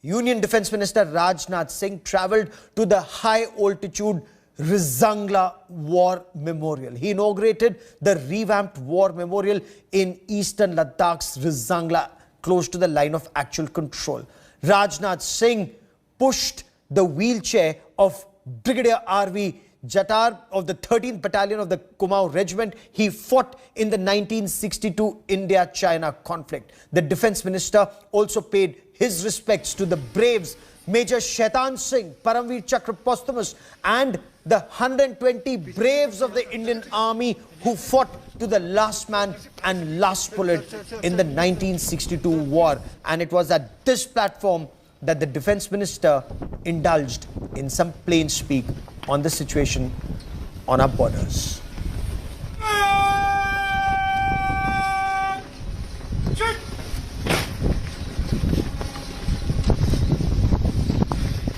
Union Defence Minister Rajnath Singh travelled to the high-altitude Rezang War Memorial. He inaugurated the Revamped War Memorial in eastern Ladakh's Rezang, close to the line of actual control. Rajnath Singh pushed the wheelchair of Brigadier R.V. Jatar of the 13th Battalion of the Kumaon Regiment. He fought in the 1962 India-China conflict. The Defence Minister also paid his respects to the braves Major Rajnath Singh, Paramveer Chakra posthumous, and the 120 braves of the Indian Army who fought to the last man and last bullet in the 1962 war. And it was at this platform that the Defence Minister indulged in some plain speak on the situation on our borders.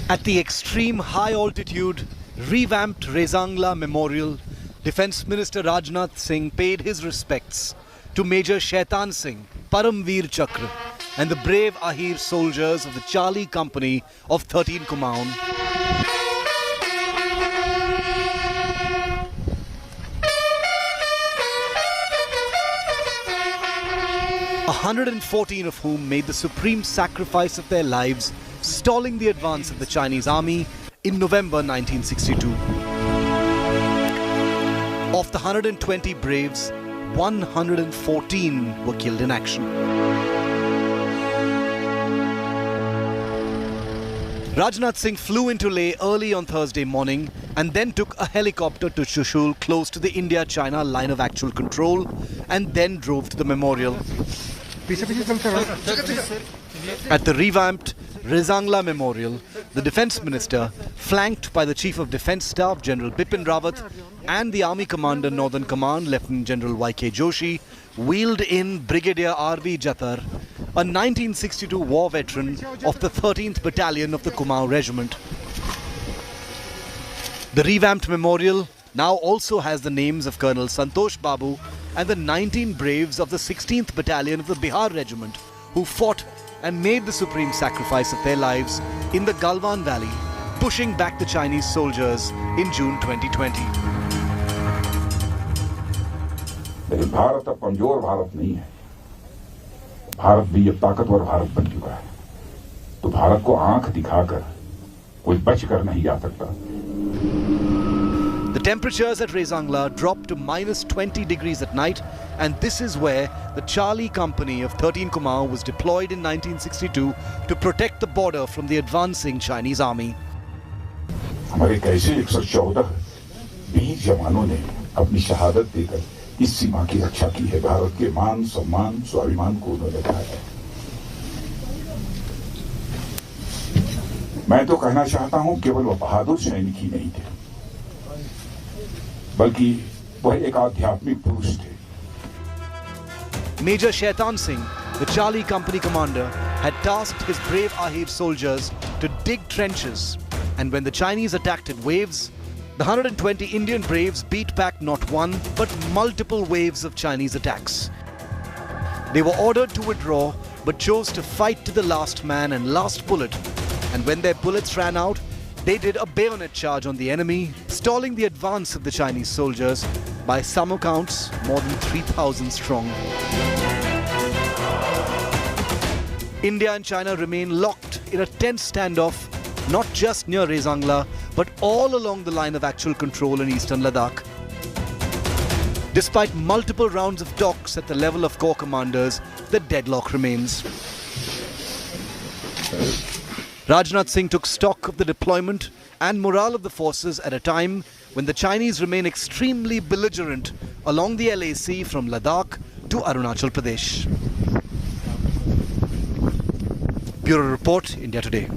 At the extreme high-altitude, revamped Rezang Memorial, Defence Minister Rajnath Singh paid his respects to Major Rajnath Singh, Paramveer Chakra, and the brave Ahir soldiers of the Charlie Company of 13 Kumaon. 114 of whom made the supreme sacrifice of their lives, stalling the advance of the Chinese army in November 1962. Of the 120 braves, 114 were killed in action. Rajnath Singh flew into Leh early on Thursday morning and then took a helicopter to Chushul, close to the India-China line of actual control, and then drove to the memorial. At the revamped Rezang Memorial, the Defence Minister, flanked by the Chief of Defence Staff General Bipin Rawat and the Army Commander Northern Command Lieutenant General Y.K. Joshi, wheeled in Brigadier R.V. Jatar, a 1962 war veteran of the 13th Battalion of the Kumaon Regiment. The revamped memorial now also has the names of Colonel Santosh Babu and the 19 braves of the 16th Battalion of the Bihar Regiment who fought and made the supreme sacrifice of their lives in the Galwan Valley, pushing back the Chinese soldiers in June 2020. लेकिन भारत अब कमजोर भारत नहीं है। भारत भी अब ताकतवर भारत बन चुका है। तो भारत को आंख दिखाकर कोई बचकर नहीं जा सकता। The temperatures at Rezang dropped to -20 degrees at night, and this is where the Charlie Company of 13 Kumaon was deployed in 1962 to protect the border from the advancing Chinese army. हमारे कैसे 114 वीर जवानों ने अपनी शहादत देकर इस सीमा की रक्षा की है। भारत के मान, सम्मान, स्वाभिमान को उन्होंने बढ़ाया। मैं तो कहना चाहता हूं केवल वो बहादुर सैनिक ही नहीं थे, बल्कि वह एक आध्यात्मिक पुरुष थे। Major Rajnath Singh, the Charlie Company commander, had tasked his brave Ahir soldiers to dig trenches, and when the Chinese attacked in waves, the 120 Indian braves beat back not one but multiple waves of Chinese attacks. They were ordered to withdraw but chose to fight to the last man and last bullet, and when their bullets ran out, they did a bayonet charge on the enemy, stalling the advance of the Chinese soldiers, by some accounts more than 3,000 strong. India and China remain locked in a tense standoff, not just near Rezang, but all along the line of actual control in eastern Ladakh. Despite multiple rounds of talks at the level of corps commanders, the deadlock remains. Rajnath Singh took stock of the deployment and morale of the forces at a time when the Chinese remain extremely belligerent along the LAC from Ladakh to Arunachal Pradesh. Bureau Report, India Today.